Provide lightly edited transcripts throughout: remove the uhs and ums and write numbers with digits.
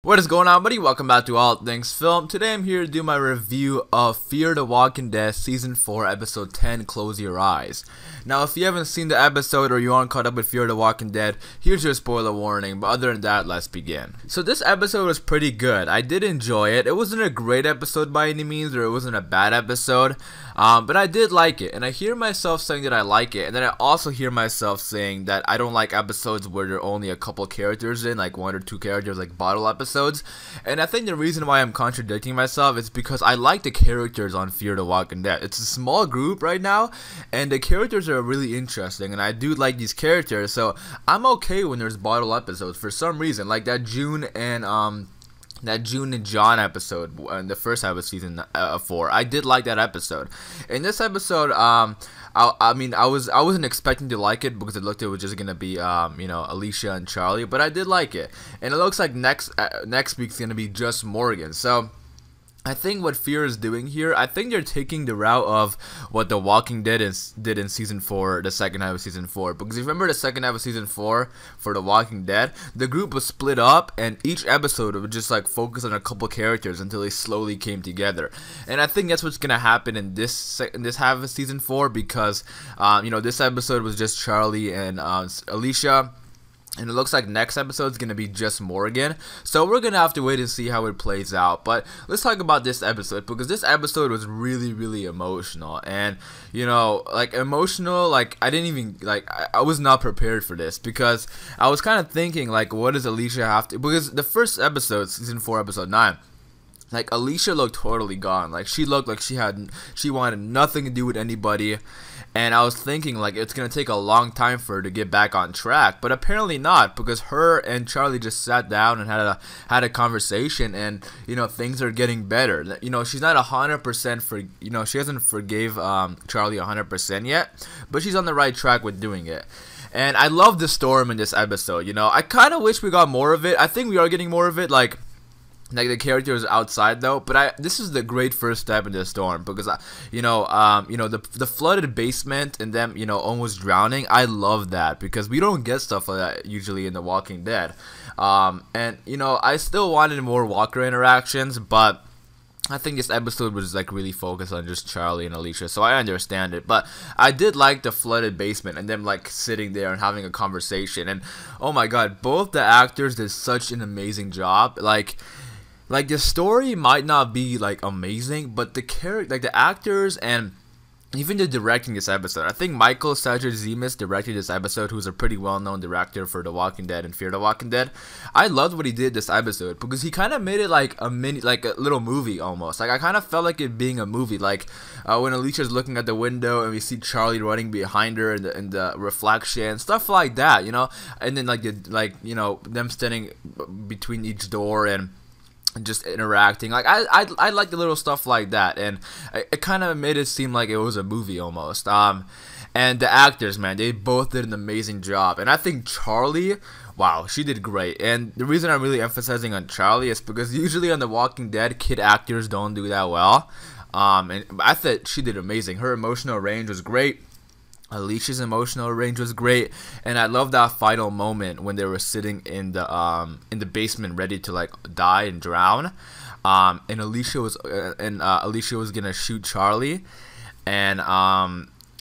What is going on, buddy? Welcome back to All Things Film. Today I'm here to do my review of Fear the Walking Dead Season 4 Episode 10, Close Your Eyes. Now, if you haven't seen the episode or you aren't caught up with Fear the Walking Dead, here's your spoiler warning, but other than that, let's begin. So this episode was pretty good. I did enjoy it. It wasn't a great episode by any means, or it wasn't a bad episode, but I did like it. And I hear myself saying that I like it, and then I also hear myself saying that I don't like episodes where there are only a couple characters in, like one or two characters, like bottle episodes. And I think the reason why I'm contradicting myself is because I like the characters on Fear the Walking Dead. It's a small group right now, and the characters are really interesting, and I do like these characters, so I'm okay when there's bottle episodes for some reason, like that June and John episode in the first half of season 4. I did like that episode. In this episode, I wasn't expecting to like it because it looked like it was just gonna be Alicia and Charlie, but I did like it, and it looks like next week's gonna be just Morgan. So I think what Fear is doing here, I think they're taking the route of what The Walking Dead did in Season 4, the second half of Season 4. Because if you remember the second half of Season 4 for The Walking Dead, the group was split up, and each episode would just like focus on a couple characters until they slowly came together. And I think that's what's gonna happen in this half of Season 4, because this episode was just Charlie and Alicia. And it looks like next episode is going to be just Morgan. So we're going to have to wait and see how it plays out. But let's talk about this episode, because this episode was really, really emotional. And, emotional, I didn't even, I was not prepared for this. Because I was kind of thinking, what does Alicia have to, because the first episode, Season 4, Episode 9, Alicia looked totally gone. She looked like she wanted nothing to do with anybody. And I was thinking, it's going to take a long time for her to get back on track. But apparently not, because her and Charlie just sat down and had a conversation, and, things are getting better. She's not 100% she hasn't forgave Charlie 100% yet, but she's on the right track with doing it. And I love the storm in this episode, I kind of wish we got more of it. I think we are getting more of it, like the characters outside though, but this is the great first step in the storm, because the flooded basement and them almost drowning. I love that, because we don't get stuff like that usually in The Walking Dead. I still wanted more Walker interactions, but I think this episode was really focused on just Charlie and Alicia, so I understand it. But I did like the flooded basement and them sitting there and having a conversation. And oh my god, both the actors did such an amazing job. The story might not be amazing, but the actors and even the directing this episode. I think Michael Sajer-Zemas directed this episode, who's a pretty well-known director for The Walking Dead and Fear the Walking Dead. I loved what he did this episode, because he kind of made it a little movie almost. I kind of felt like it being a movie. When Alicia's looking at the window and we see Charlie running behind her in the reflection, stuff like that, And then them standing between each door and just interacting. I like the little stuff like that, and it kind of made it seem like it was a movie almost. And the actors, man, they both did an amazing job. And I think Charlie, wow, she did great. And the reason I'm really emphasizing on Charlie is because usually on The Walking Dead, kid actors don't do that well. And I thought she did amazing. Her emotional range was great. Alicia's emotional range was great, and I love that final moment when they were sitting in the basement ready to die and drown, and Alicia was gonna shoot Charlie, and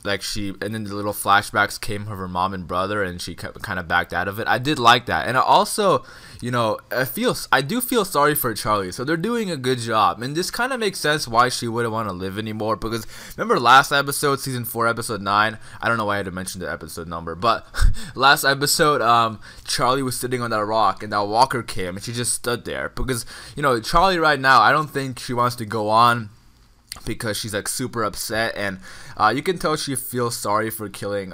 and then the little flashbacks came of her mom and brother, and she kind of backed out of it. I did like that, and I also, I do feel sorry for Charlie. So they're doing a good job, and this kind of makes sense why she wouldn't want to live anymore. Because remember last episode, Season 4, Episode 9. I don't know why I had to mention the episode number, but last episode, Charlie was sitting on that rock, and that walker came, and she just stood there because Charlie right now, I don't think she wants to go on, because she's super upset, and you can tell she feels sorry for killing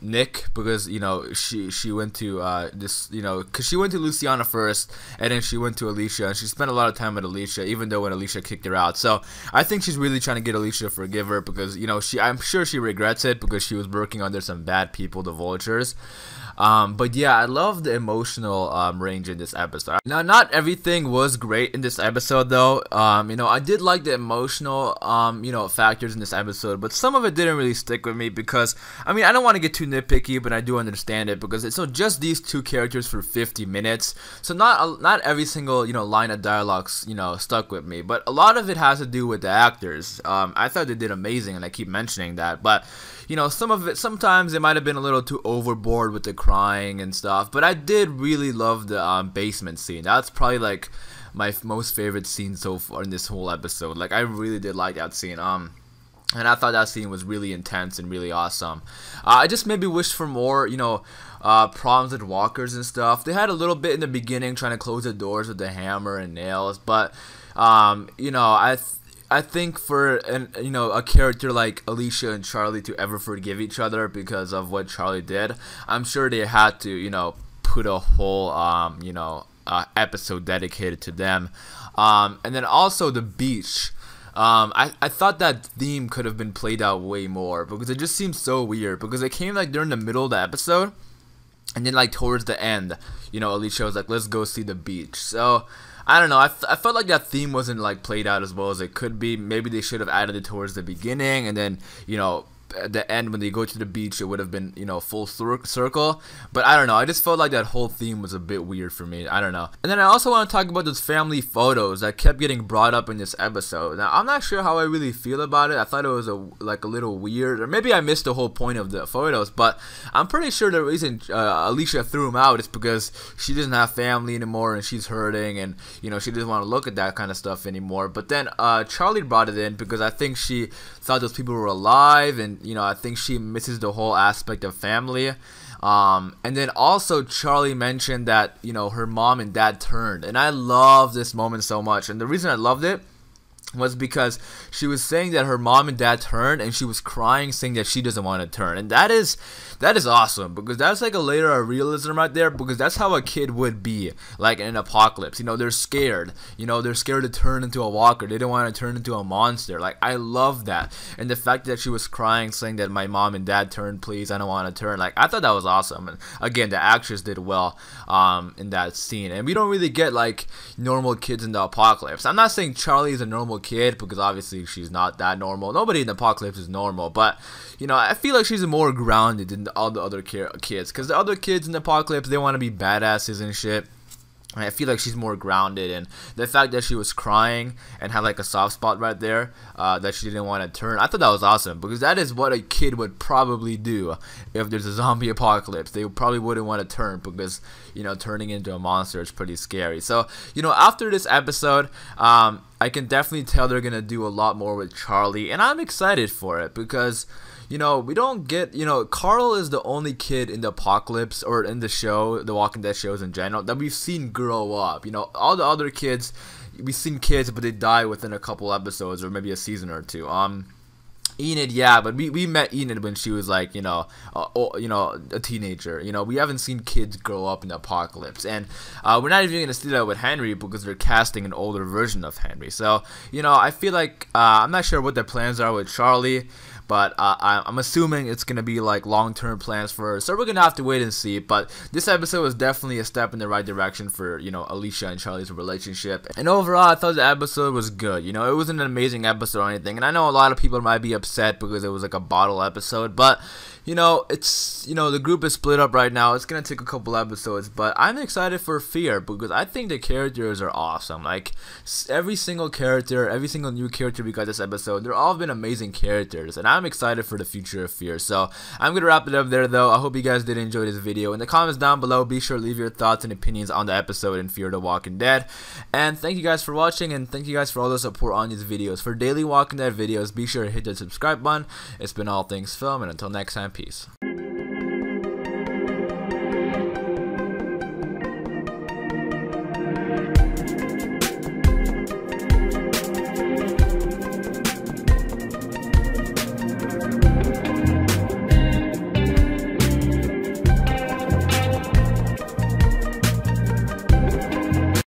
Nick, because she went to because she went to Luciana first, and then she went to Alicia, and she spent a lot of time with Alicia, even though when Alicia kicked her out. So I think she's really trying to get Alicia to forgive her, because I'm sure she regrets it, because she was working under some bad people, the Vultures. But yeah, I love the emotional range in this episode. Now, not everything was great in this episode though. I did like the emotional factors in this episode, but some of it didn't really stick with me, because I don't don't want to get too nitpicky, but I do understand it because it's so just these two characters for 50 minutes. So not every single line of dialogues stuck with me, but a lot of it has to do with the actors. I thought they did amazing, and I keep mentioning that, but some of it, sometimes it might have been a little too overboard with the crying and stuff. But I did really love the basement scene. That's probably like my most favorite scene so far in this whole episode. Like, I really did like that scene. And I thought that scene was really intense and really awesome. I just maybe wish for more, problems with walkers and stuff. They had a little bit in the beginning trying to close the doors with the hammer and nails, but I think for a character like Alicia and Charlie to ever forgive each other because of what Charlie did, I'm sure they had to put a whole episode dedicated to them. And then also the beach. I thought that theme could have been played out way more because it just seems so weird because it came like during the middle of the episode, and then like towards the end, Alicia was like, let's go see the beach. So I don't know, I felt like that theme wasn't like played out as well as it could be. Maybe they should have added it towards the beginning, and then at the end when they go to the beach it would have been full circle. But I don't know, I just felt like that whole theme was a bit weird for me. I don't know. And then I also want to talk about those family photos that kept getting brought up in this episode. Now I'm not sure how I really feel about it. I thought it was a little weird, or maybe I missed the whole point of the photos, but I'm pretty sure the reason Alicia threw them out is because she doesn't have family anymore and she's hurting, and she doesn't want to look at that kind of stuff anymore. But then Charlie brought it in because I think she thought those people were alive, and I think she misses the whole aspect of family. And then also Charlie mentioned that her mom and dad turned, and I love this moment so much. And the reason I loved it was because she was saying that her mom and dad turned, and she was crying saying that she doesn't want to turn. And that is awesome, because that's like a layer of realism right there, because that's how a kid would be like in an apocalypse. They're scared. They're scared to turn into a walker. They don't want to turn into a monster. Like, I love that. And the fact that she was crying saying that my mom and dad turned, please, I don't want to turn. Like, I thought that was awesome. And again, the actress did well in that scene. And we don't really get like normal kids in the apocalypse. I'm not saying Charlie is a normal kid, because obviously she's not that normal. Nobody in the apocalypse is normal, but I feel like she's more grounded than all the other kids, because the other kids in the apocalypse, they want to be badasses and shit. And I feel like she's more grounded, and the fact that she was crying and had like a soft spot right there, that she didn't want to turn, I thought that was awesome, because that is what a kid would probably do if there's a zombie apocalypse. They probably wouldn't want to turn, because turning into a monster is pretty scary. So after this episode, I can definitely tell they're gonna do a lot more with Charlie, and I'm excited for it, because we don't get, Carl is the only kid in the apocalypse, or in the show, the Walking Dead shows in general, that we've seen grow up. All the other kids, we've seen kids, but they die within a couple episodes, or maybe a season or two. Enid, yeah, but we met Enid when she was like, a teenager. We haven't seen kids grow up in the apocalypse, and we're not even gonna see that with Henry, because they're casting an older version of Henry. So, I feel like I'm not sure what their plans are with Charlie, but I'm assuming it's going to be like long-term plans for her. So we're going to have to wait and see. But this episode was definitely a step in the right direction for, Alicia and Charlie's relationship. And overall, I thought the episode was good. It wasn't an amazing episode or anything. And I know a lot of people might be upset because it was like a bottle episode. But, it's, the group is split up right now. It's going to take a couple episodes. But I'm excited for Fear, because I think the characters are awesome. Like, every single character, every single new character we got this episode, they're all been amazing characters. And I'm excited for the future of Fear. So I'm gonna wrap it up there, though. I hope you guys did enjoy this video. In the comments down below, be sure to leave your thoughts and opinions on the episode in Fear the Walking Dead. And thank you guys for watching, and thank you guys for all the support on these videos. For daily Walking Dead videos, be sure to hit the subscribe button. It's been all things film, and until next time, peace.